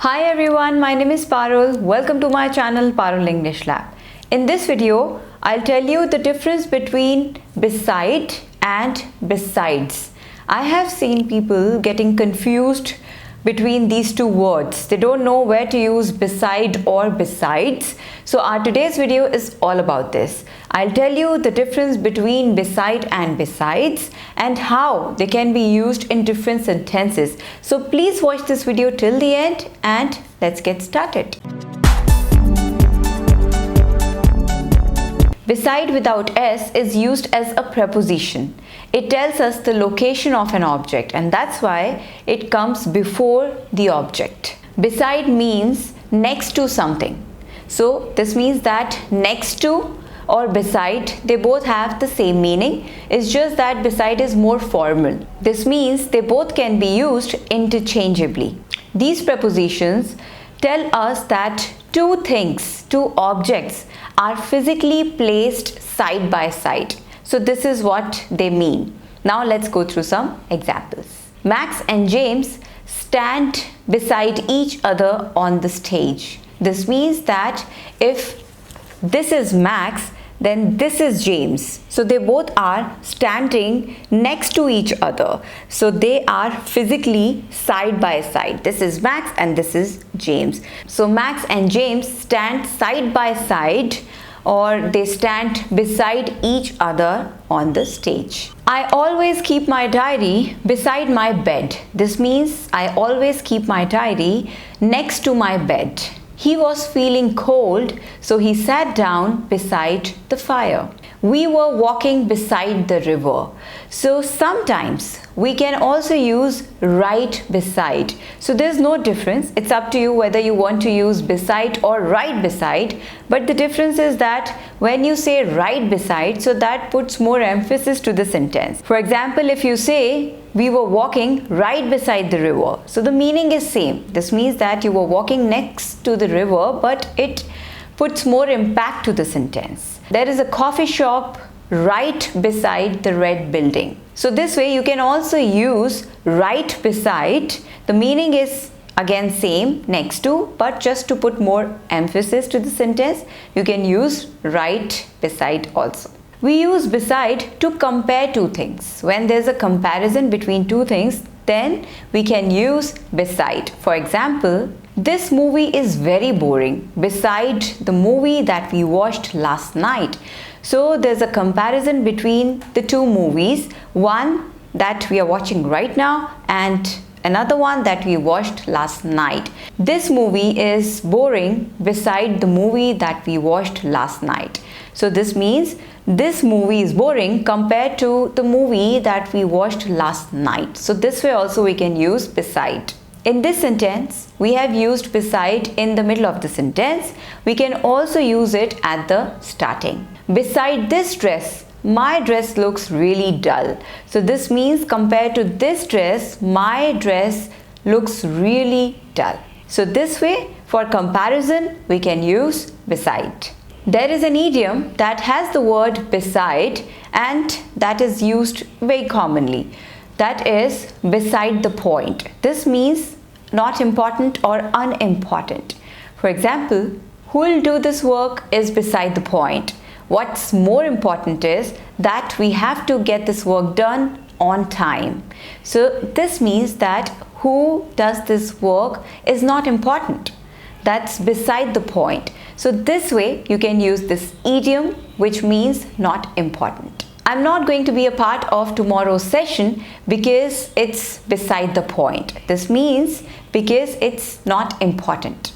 Hi everyone, my name is Parul. Welcome to my channel Parul English Lab. In this video, I'll tell you the difference between beside and besides. I have seen people getting confused between these two words. They don't know where to use beside or besides. So our today's video is all about this. I'll tell you the difference between beside and besides and how they can be used in different sentences. So please watch this video till the end and let's get started. Beside without s is used as a preposition. It tells us the location of an object and that's why it comes before the object. Beside means next to something. So this means that next to or beside, they both have the same meaning. It's just that beside is more formal. This means they both can be used interchangeably. These prepositions tell us that two things, two objects are physically placed side by side. So this is what they mean. Now let's go through some examples. Max and James stand beside each other on the stage. This means that if this is Max, then this is James. So they both are standing next to each other. So they are physically side by side. This is Max and this is James. So Max and James stand side by side, or they stand beside each other on the stage. I always keep my diary beside my bed. This means I always keep my diary next to my bed. He was feeling cold, so he sat down beside the fire. We were walking beside the river. So sometimes we can also use right beside. So there's no difference. It's up to you whether you want to use beside or right beside. But the difference is that when you say right beside, so that puts more emphasis to the sentence. For example, if you say, we were walking right beside the river. So the meaning is same. This means that you were walking next to the river, but it puts more impact to the sentence. There is a coffee shop right beside the red building. So this way you can also use right beside. The meaning is again same, next to, but just to put more emphasis to the sentence, you can use right beside also. We use beside to compare two things. When there's a comparison between two things, then we can use beside. For example, this movie is very boring beside the movie that we watched last night. So there's a comparison between the two movies, one that we are watching right now and another one that we watched last night. This movie is boring beside the movie that we watched last night. So this means this movie is boring compared to the movie that we watched last night. So this way also we can use beside. In this sentence, we have used beside in the middle of the sentence. We can also use it at the starting. Beside this dress, my dress looks really dull. So this means compared to this dress, my dress looks really dull. So this way, for comparison, we can use beside. There is an idiom that has the word beside and that is used very commonly. That is beside the point. This means not important or unimportant. For example, who will do this work is beside the point. What's more important is that we have to get this work done on time. So this means that who does this work is not important. That's beside the point. So this way you can use this idiom, which means not important. I'm not going to be a part of tomorrow's session because it's beside the point. This means because it's not important.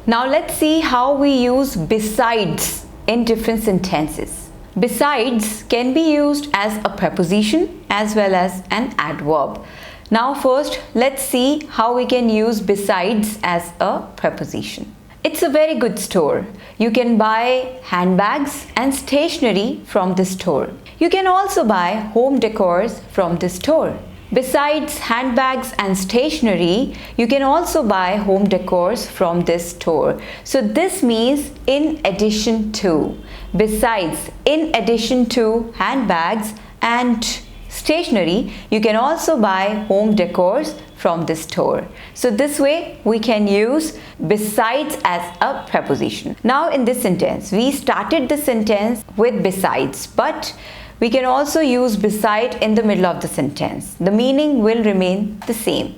Now let's see how we use besides in different sentences. Besides can be used as a preposition as well as an adverb. Now first, let's see how we can use besides as a preposition. It's a very good store. You can buy handbags and stationery from the store. You can also buy home decors from the store. Besides handbags and stationery, you can also buy home decors from this store. So this means in addition to. Besides, in addition to handbags and stationery, you can also buy home decors from the store. So this way we can use besides as a preposition. Now in this sentence, we started the sentence with besides, but we can also use beside in the middle of the sentence. The meaning will remain the same.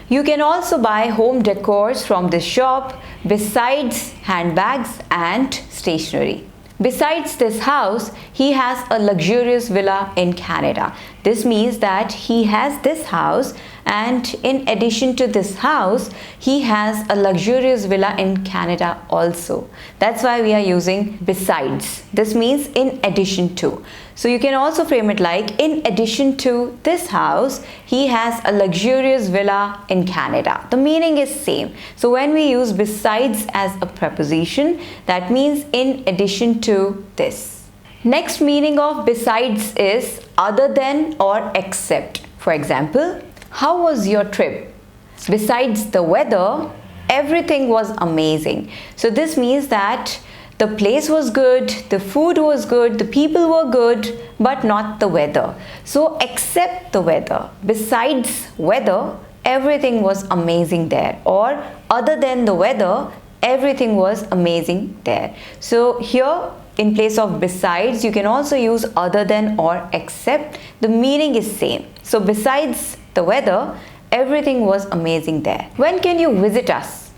You can also buy home decors from this shop besides handbags and stationery. Besides this house, he has a luxurious villa in Canada. This means that he has this house, and in addition to this house, he has a luxurious villa in Canada also. That's why we are using besides. This means in addition to. So you can also frame it like, in addition to this house, he has a luxurious villa in Canada. The meaning is same. So when we use besides as a preposition, that means in addition to this. Next meaning of besides is other than or except. For example, how was your trip? Besides the weather, everything was amazing. So this means that the place was good, the food was good, the people were good, but not the weather. So except the weather, besides weather, everything was amazing there. Or other than the weather, everything was amazing there. So here, in place of besides, you can also use other than or except. The meaning is same. So besides the weather, everything was amazing there. When can you visit us?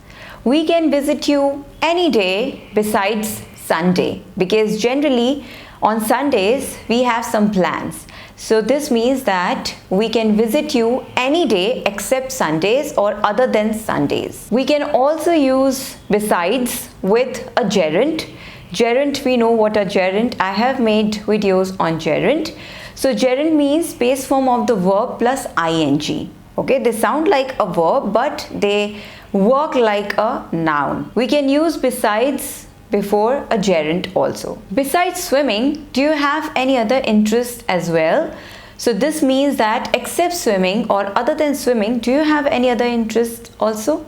We can visit you any day besides Sunday, because generally on Sundays we have some plans. So this means that we can visit you any day except Sundays or other than Sundays. We can also use besides with a gerund. Gerund, we know what a gerund. I have made videos on gerund. So gerund means base form of the verb plus ing. Okay, they sound like a verb, but they work like a noun. We can use besides before a gerund also. Besides swimming, do you have any other interest as well? So this means that except swimming or other than swimming, do you have any other interest also?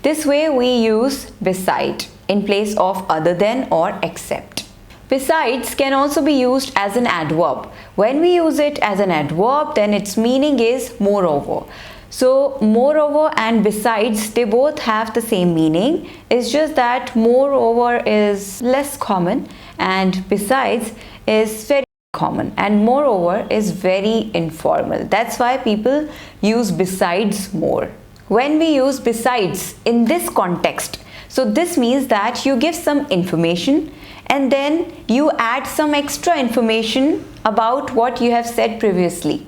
This way we use beside in place of other than or except. Besides can also be used as an adverb. When we use it as an adverb, then its meaning is moreover. So moreover and besides, they both have the same meaning. It's just that moreover is less common and besides is very common, and moreover is very informal. That's why people use besides more. When we use besides in this context, so this means that you give some information and then you add some extra information about what you have said previously.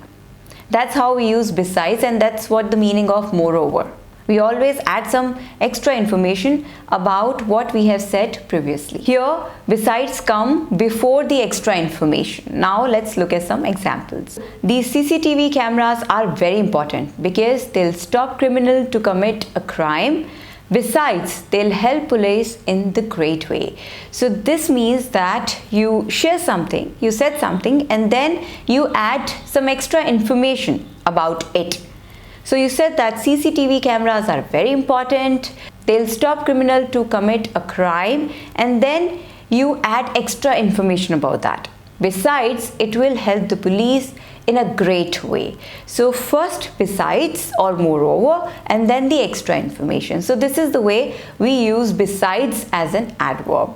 That's how we use besides, and that's what the meaning of moreover. We always add some extra information about what we have said previously. Here, besides come before the extra information. Now let's look at some examples. These CCTV cameras are very important because they'll stop criminals to commit a crime. Besides, they'll help police in the great way. So this means that you share something, you said something, and then you add some extra information about it. So you said that CCTV cameras are very important, they'll stop criminals to commit a crime, and then you add extra information about that. Besides, it will help the police in a great way. So first besides or moreover, and then the extra information. So this is the way we use besides as an adverb.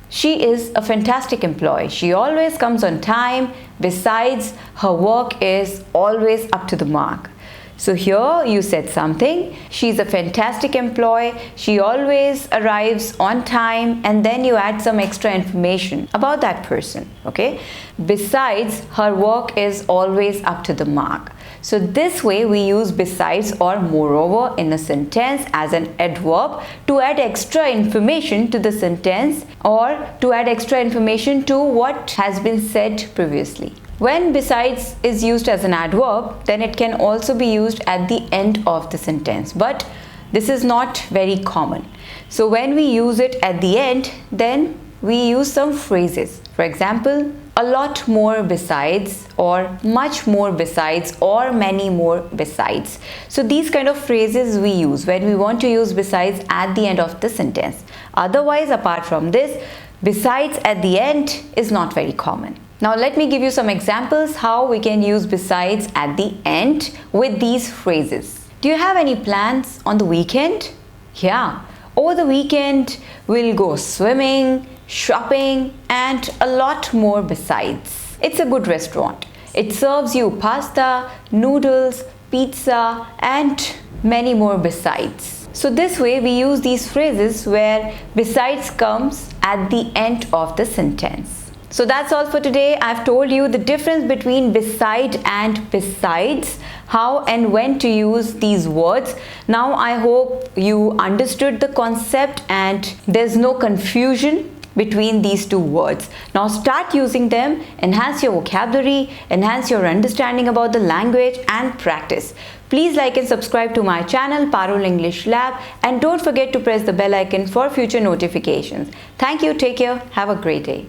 She is a fantastic employee. She always comes on time. Besides, her work is always up to the mark. So here you said something, she's a fantastic employee, she always arrives on time, and then you add some extra information about that person, okay? Besides, her work is always up to the mark. So this way we use besides or moreover in a sentence as an adverb to add extra information to the sentence or to add extra information to what has been said previously. When besides is used as an adverb, then it can also be used at the end of the sentence, but this is not very common. So when we use it at the end, then we use some phrases. For example, a lot more besides, or much more besides, or many more besides. So these kind of phrases we use when we want to use besides at the end of the sentence. Otherwise, apart from this, besides at the end is not very common. Now let me give you some examples how we can use besides at the end with these phrases. Do you have any plans on the weekend? Yeah, over the weekend we'll go swimming, shopping, and a lot more besides. It's a good restaurant. It serves you pasta, noodles, pizza, and many more besides. So this way we use these phrases where besides comes at the end of the sentence. So that's all for today. I've told you the difference between beside and besides, how and when to use these words. Now I hope you understood the concept and there's no confusion between these two words. Now start using them, enhance your vocabulary, enhance your understanding about the language, and practice. Please like and subscribe to my channel Parul English Lab, and don't forget to press the bell icon for future notifications. Thank you, take care, have a great day.